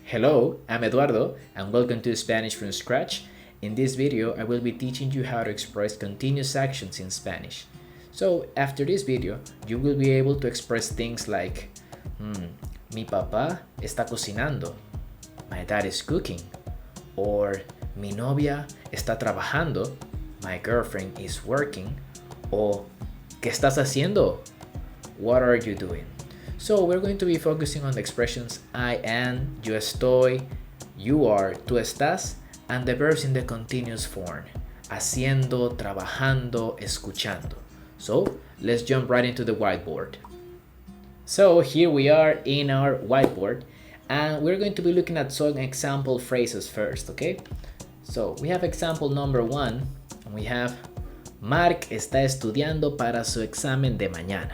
Hello, I'm Eduardo and welcome to Spanish from Scratch. In this video, I will be teaching you how to express continuous actions in Spanish. So, after this video, you will be able to express things like mi papá está cocinando, my dad is cooking, or mi novia está trabajando, my girlfriend is working, or ¿qué estás haciendo? What are you doing? So we're going to be focusing on the expressions I am, yo estoy, you are, tú estás, and the verbs in the continuous form, haciendo, trabajando, escuchando. So let's jump right into the whiteboard. So here we are in our whiteboard, and we're going to be looking at some example phrases first, okay? So we have example number 1, and we have Mark está estudiando para su examen de mañana.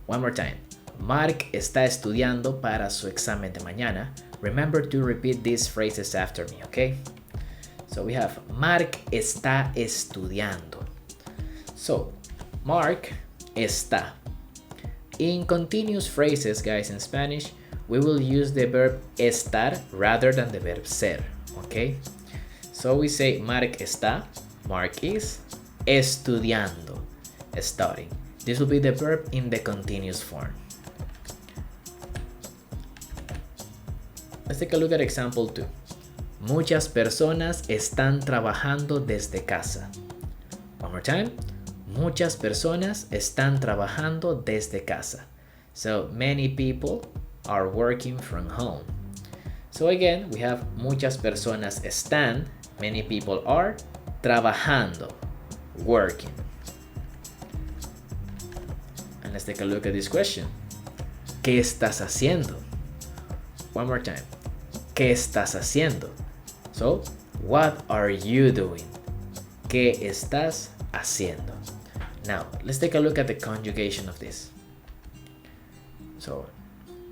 One more time. Mark está estudiando para su examen de mañana. Remember to repeat these phrases after me, okay? So we have Mark está estudiando. So, Mark está. In continuous phrases, guys, in Spanish, we will use the verb estar rather than the verb ser, okay? So we say Mark está, Mark is, estudiando, studying. This will be the verb in the continuous form. Let's take a look at example 2. Muchas personas están trabajando desde casa. One more time. Muchas personas están trabajando desde casa. So many people are working from home. So again, we have muchas personas están, many people are, trabajando, working. And let's take a look at this question. ¿Qué estás haciendo? One more time. ¿Qué estás haciendo? So, what are you doing? ¿Qué estás haciendo? Now, let's take a look at the conjugation of this. So,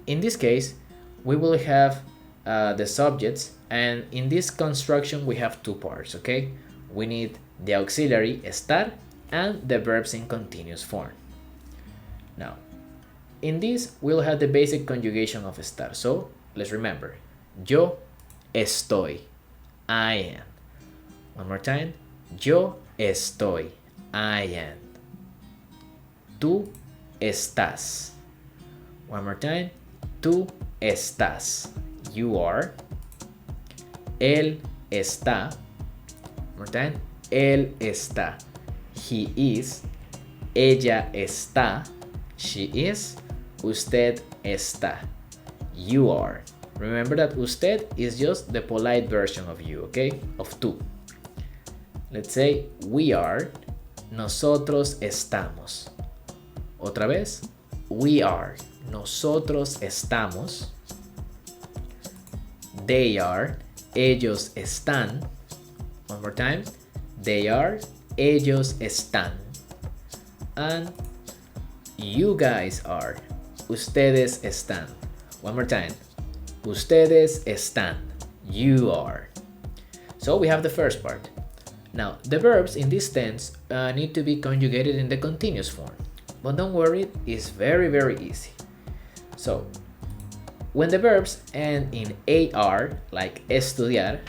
in this case, we will have the subjects, and in this construction, we have two parts, okay? We need the auxiliary, estar, and the verbs in continuous form. Now, in this, we'll have the basic conjugation of estar. So, let's remember. Yo estoy. I am. One more time. Yo estoy. I am. Tú estás. One more time. Tú estás. You are. Él está. One more time. Él está. He is. Ella está. She is. Usted está. You are. Remember that usted is just the polite version of you, okay? Of tú. Let's say we are. Nosotros estamos. Otra vez. We are. Nosotros estamos. They are. Ellos están. One more time. They are. Ellos están. And you guys are. Ustedes están. One more time. Ustedes están. You are. So we have the first part. Now, the verbs in this tense need to be conjugated in the continuous form. But don't worry, it's very, very easy. So, when the verbs end in AR, like estudiar,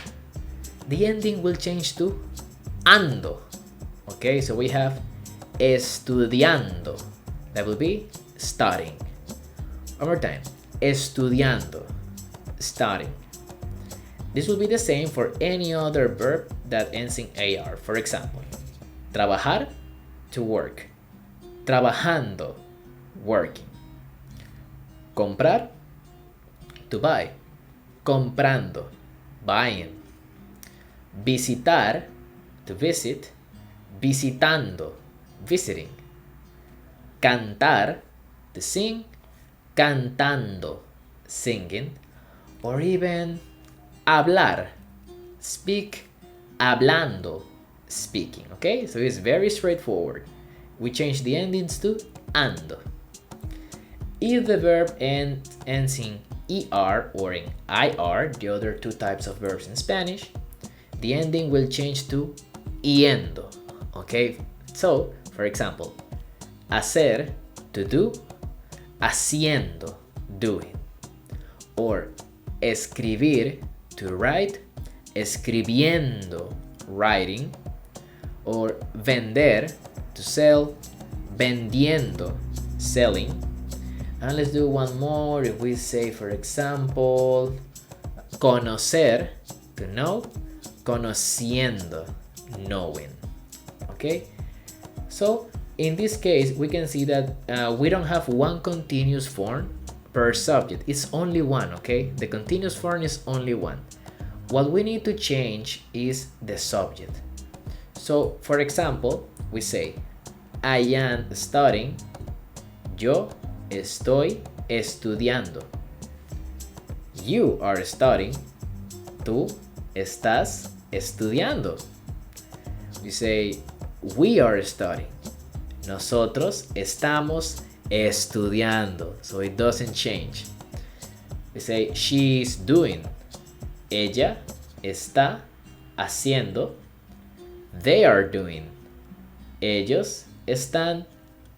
the ending will change to ando. Okay, so we have estudiando. That will be studying. One more time. Estudiando. Studying. This will be the same for any other verb that ends in AR. For example, trabajar, to work. Trabajando, working. Comprar, to buy. Comprando, buying. Visitar, to visit. Visitando, visiting. Cantar, to sing. Cantando, singing. Or even hablar, speak. Hablando, speaking. Okay, so it's very straightforward. We change the endings to ando. If the verb ends in ER or in IR, the other two types of verbs in Spanish, the ending will change to yendo. Okay, so for example, hacer, to do. Haciendo, doing. Or escribir, to write, escribiendo, writing, or vender, to sell, vendiendo, selling. And let's do one more. If we say, for example, conocer, to know, conociendo, knowing. Okay, so in this case we can see that we don't have one continuous form per subject. It's only one. Okay, the continuous form is only one. What we need to change is the subject. So for example, we say I am studying, yo estoy estudiando. You are studying, tú estás estudiando. We say we are studying, nosotros estamos estudiando. So it doesn't change. We say she is doing, ella está haciendo. They are doing, ellos están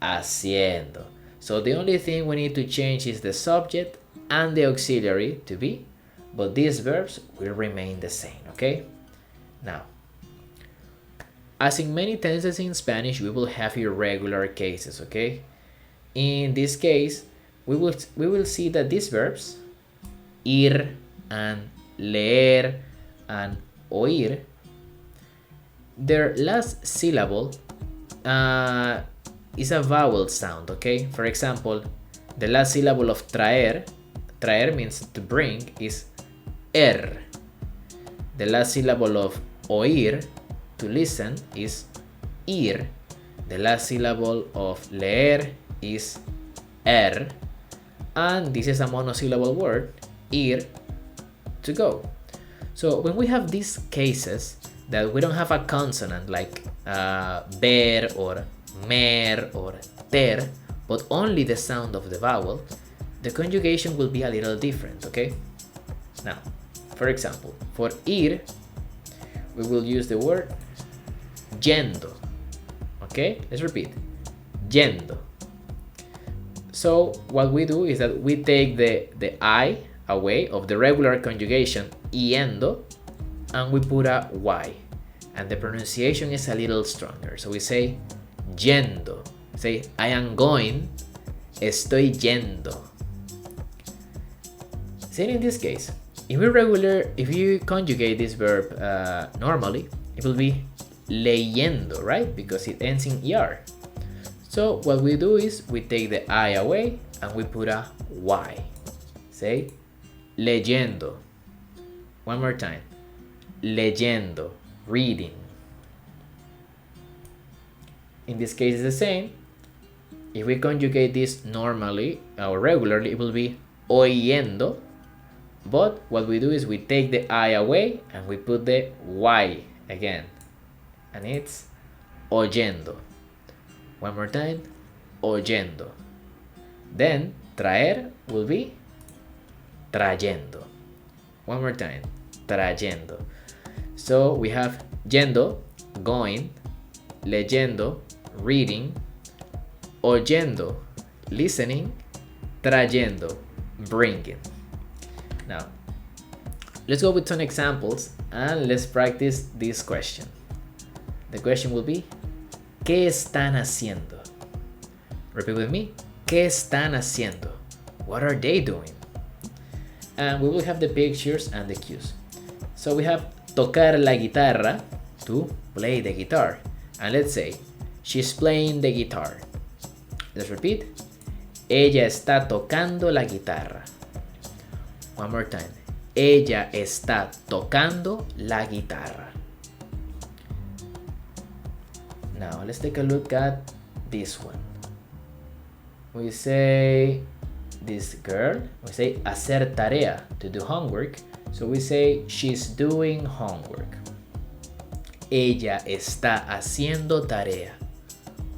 haciendo. So the only thing we need to change is the subject and the auxiliary to be, but these verbs will remain the same. Okay, now as in many tenses in Spanish, we will have irregular cases. Okay, in this case we will see that these verbs ir and leer and oír, their last syllable is a vowel sound. Okay, for example, the last syllable of traer means to bring, is er. The last syllable of oír, to listen, is ir. The last syllable of leer is er. And this is a monosyllable word, ir, to go. So when we have these cases that we don't have a consonant like ver or mer or ter, but only the sound of the vowel, the conjugation will be a little different. Okay, now for example, for ir we will use the word yendo. Okay, let's repeat, yendo. So what we do is that we take the I away of the regular conjugation yendo and we put a Y, and the pronunciation is a little stronger. So we say yendo. Say I am going, estoy yendo. See, in this case, if you conjugate this verb normally, it will be leyendo, right? Because it ends in er. So what we do is we take the I away and we put a Y. Say leyendo. One more time. Leyendo, reading. In this case, it's the same. If we conjugate this normally or regularly, it will be oyendo. But what we do is we take the I away and we put the Y again. And it's oyendo. One more time. Oyendo. Then traer will be trayendo. One more time. Trayendo. So we have yendo, going, leyendo, reading, oyendo, listening, trayendo, bringing. Now, let's go with some examples and let's practice this question. The question will be, ¿qué están haciendo? Repeat with me. ¿Qué están haciendo? What are they doing? And we will have the pictures and the cues. So we have tocar la guitarra, to play the guitar. And let's say, she's playing the guitar. Let's repeat. Ella está tocando la guitarra. One more time. Ella está tocando la guitarra. Now let's take a look at this one. We say this girl, we say hacer tarea, to do homework. So we say she's doing homework. Ella está haciendo tarea.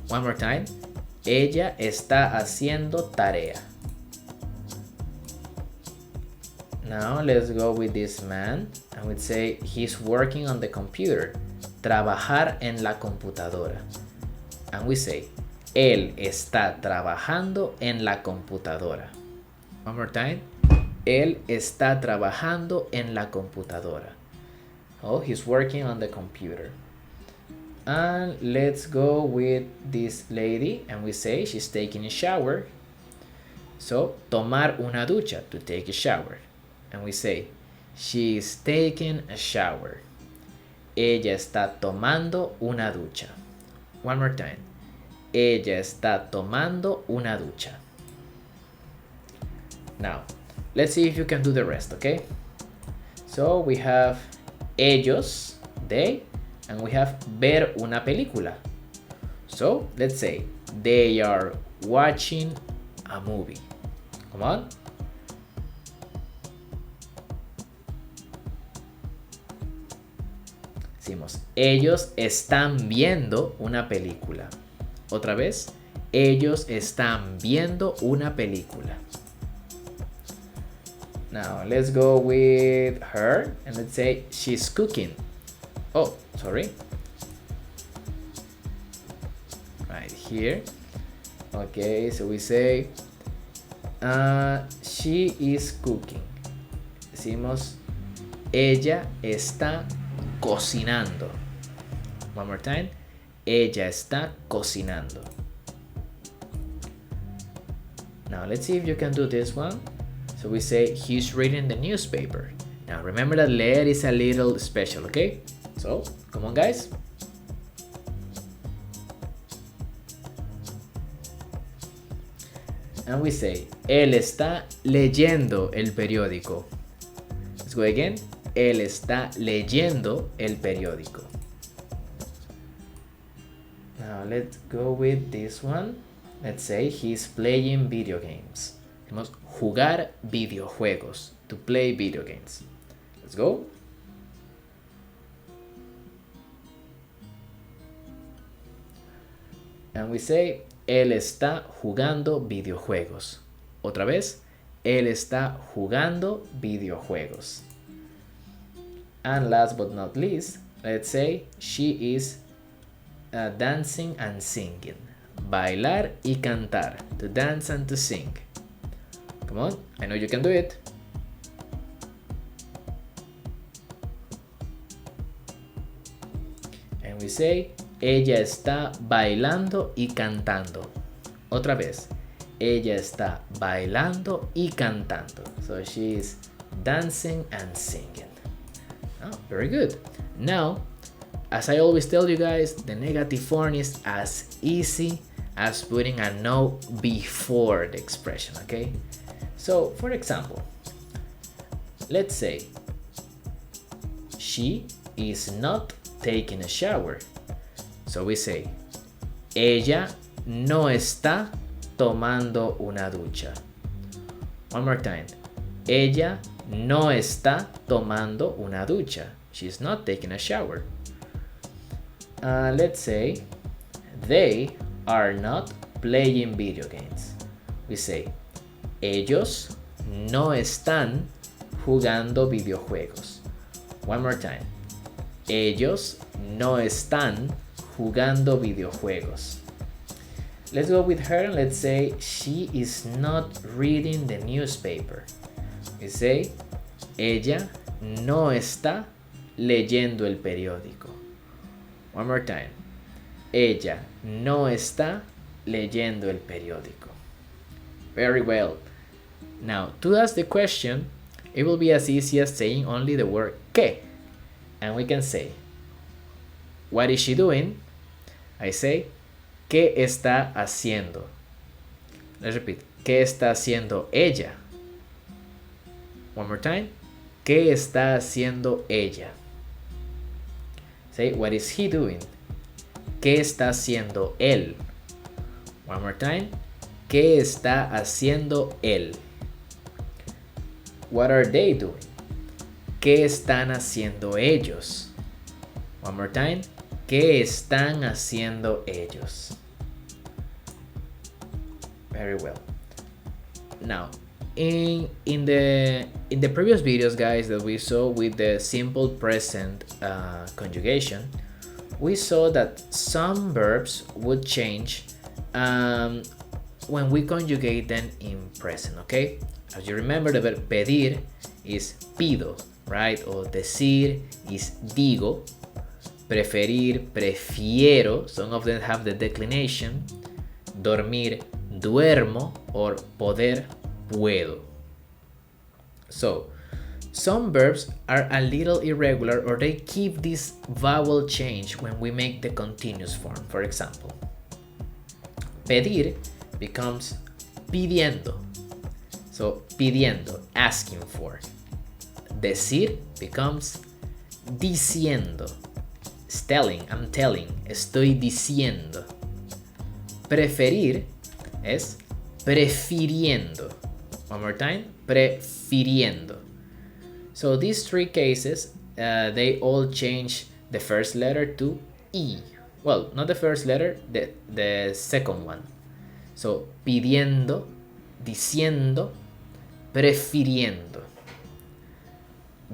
One more time. Ella está haciendo tarea. Now let's go with this man and we'd say he's working on the computer. Trabajar en la computadora. And we say él está trabajando en la computadora. One more time. Él está trabajando en la computadora. Oh, he's working on the computer. And let's go with this lady and we say she's taking a shower. So, tomar una ducha, to take a shower. And we say, she's taking a shower. Ella está tomando una ducha. One more time. Ella está tomando una ducha. Now, let's see if you can do the rest, okay? So, we have ellos, they, and we have ver una película. So, let's say they are watching a movie. Come on. Decimos, ellos están viendo una película. Otra vez, ellos están viendo una película. Now, let's go with her and let's say she's cooking. Oh, sorry. Right here. Okay, so we say she is cooking. Decimos, ella está cocinando. One more time. Ella está cocinando. Now let's see if you can do this one. So we say he's reading the newspaper. Now remember that leer is a little special, okay? So, come on guys. And we say, él está leyendo el periódico. Let's go again. Él está leyendo el periódico. Now let's go with this one. Let's say he's playing video games. Vamos jugar videojuegos. To play video games. Let's go. And we say, él está jugando videojuegos. Otra vez, él está jugando videojuegos. And last but not least, let's say she is dancing and singing. Bailar y cantar. To dance and to sing. Come on, I know you can do it. And we say, ella está bailando y cantando. Otra vez, ella está bailando y cantando. So she is dancing and singing. Oh, very good. Now, as I always tell you guys, the negative form is as easy as putting a no before the expression, okay? So, for example, let's say she is not taking a shower. So we say, ella no está tomando una ducha. One more time. Ella no está tomando una ducha. She's not taking a shower. Let's say they are not playing video games. We say, ellos no están jugando videojuegos. One more time. Ellos no están jugando videojuegos. Let's go with her and let's say she is not reading the newspaper. We say, ella no está leyendo el periódico. One more time. Ella no está leyendo el periódico. Very well. Now, to ask the question, it will be as easy as saying only the word que. And we can say, what is she doing? I say, ¿qué está haciendo? Let's repeat. ¿Qué está haciendo ella? One more time. ¿Qué está haciendo ella? Say, what is he doing? ¿Qué está haciendo él? One more time. ¿Qué está haciendo él? What are they doing? ¿Qué están haciendo ellos? One more time. ¿Qué están haciendo ellos? Very well. Now, in the previous videos, guys, that we saw with the simple present conjugation, we saw that some verbs would change when we conjugate them in present, okay? As you remember, the verb pedir is pido, right? Or decir is digo. Preferir, prefiero. Some of them have the declination. Dormir, duermo. Or poder, puedo. So, some verbs are a little irregular or they keep this vowel change when we make the continuous form. For example, pedir becomes pidiendo. So, pidiendo, asking for. Decir becomes diciendo. Telling, I'm telling, estoy diciendo. Preferir es prefiriendo. One more time, prefiriendo. So these three cases, they all change the first letter to E. Well, not the first letter, the second one. So pidiendo, diciendo, prefiriendo.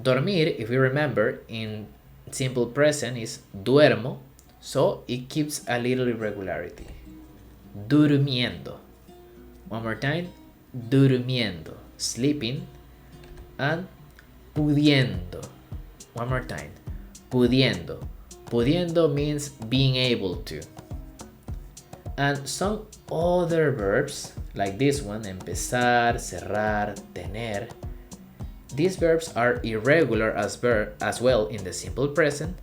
Dormir, if we remember, in simple present is duermo, so it keeps a little irregularity. Durmiendo. One more time, durmiendo, sleeping. And pudiendo. One more time, pudiendo. Pudiendo means being able to. And some other verbs, like this one, empezar, cerrar, tener, these verbs are irregular as well in the simple present,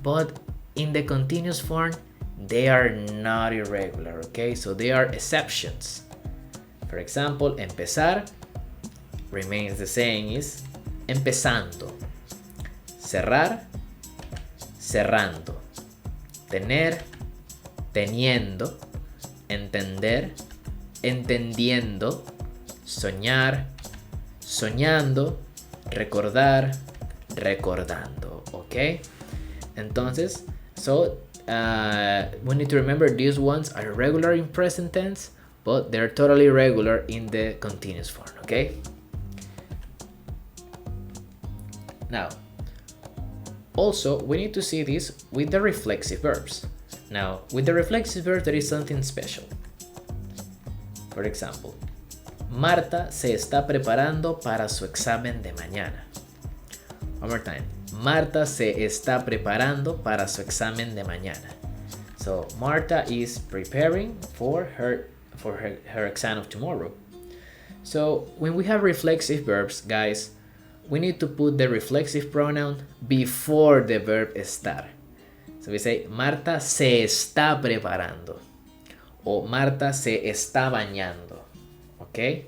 but in the continuous form, they are not irregular, okay? So they are exceptions. For example, empezar remains the same, is empezando. Cerrar, cerrando. Tener, teniendo. Entender, entendiendo. Soñar, soñando. Recordar, recordando, okay? Entonces, so we need to remember these ones are regular in present tense, but they're totally regular in the continuous form, okay? Now, also, we need to see this with the reflexive verbs. Now, with the reflexive verbs, there is something special. For example, Marta se está preparando para su examen de mañana. One more time. Marta se está preparando para su examen de mañana. So Marta is preparing for her exam of tomorrow. So when we have reflexive verbs, guys, we need to put the reflexive pronoun before the verb estar. So we say Marta se está preparando o Marta se está bañando. Okay?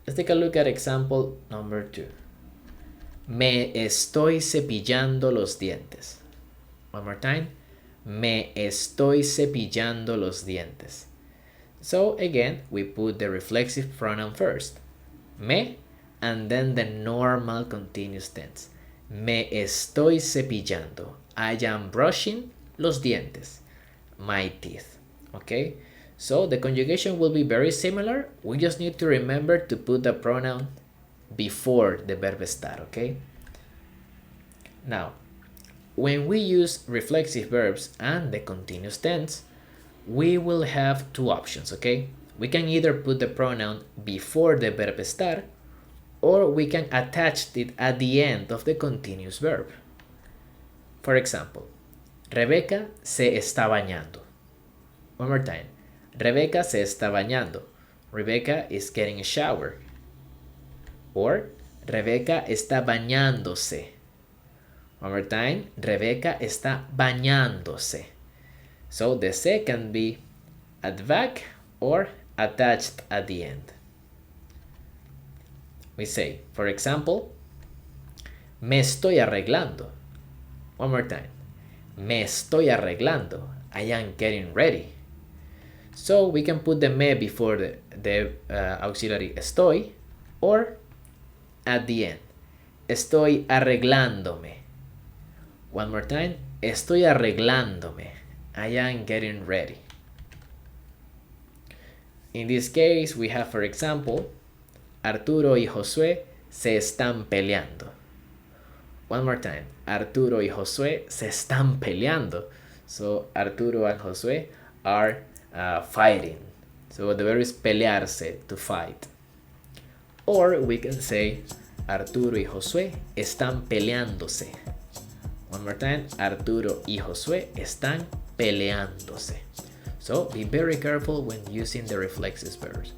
Let's take a look at example number 2. Me estoy cepillando los dientes. One more time. Me estoy cepillando los dientes. So again, we put the reflexive pronoun first. Me, and then the normal continuous tense. Me estoy cepillando. I am brushing los dientes. My teeth. Okay? So the conjugation will be very similar. We just need to remember to put the pronoun before the verb estar, okay? Now, when we use reflexive verbs and the continuous tense, we will have two options, okay? We can either put the pronoun before the verb estar, or we can attach it at the end of the continuous verb. For example, Rebeca se está bañando. One more time. Rebeca se está bañando. Rebecca is getting a shower. Or Rebeca está bañándose. One more time. Rebeca está bañándose. So the se can be at the back or attached at the end. We say, for example, me estoy arreglando. One more time. Me estoy arreglando. I am getting ready. So we can put the me before the auxiliary estoy or at the end. Estoy arreglándome. One more time. Estoy arreglándome. I am getting ready. In this case, we have, for example, Arturo y Josué se están peleando. One more time. Arturo y Josué se están peleando. So Arturo and Josué are fighting. So the verb is pelearse, to fight. Or we can say Arturo y Josué están peleándose. One more time, Arturo y Josué están peleándose. So be very careful when using the reflexive verbs.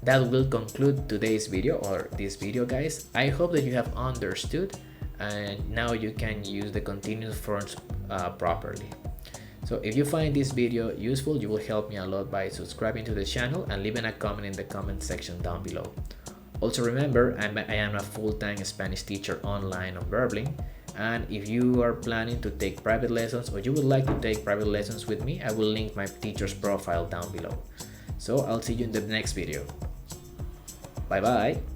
That will conclude today's video, or this video, guys. I hope that you have understood and now you can use the continuous forms properly. So if you find this video useful, you will help me a lot by subscribing to the channel and leaving a comment in the comment section down below. Also remember, I am a full-time Spanish teacher online on Verbling, and if you are planning to take private lessons or you would like to take private lessons with me, I will link my teacher's profile down below. So I'll see you in the next video. Bye bye.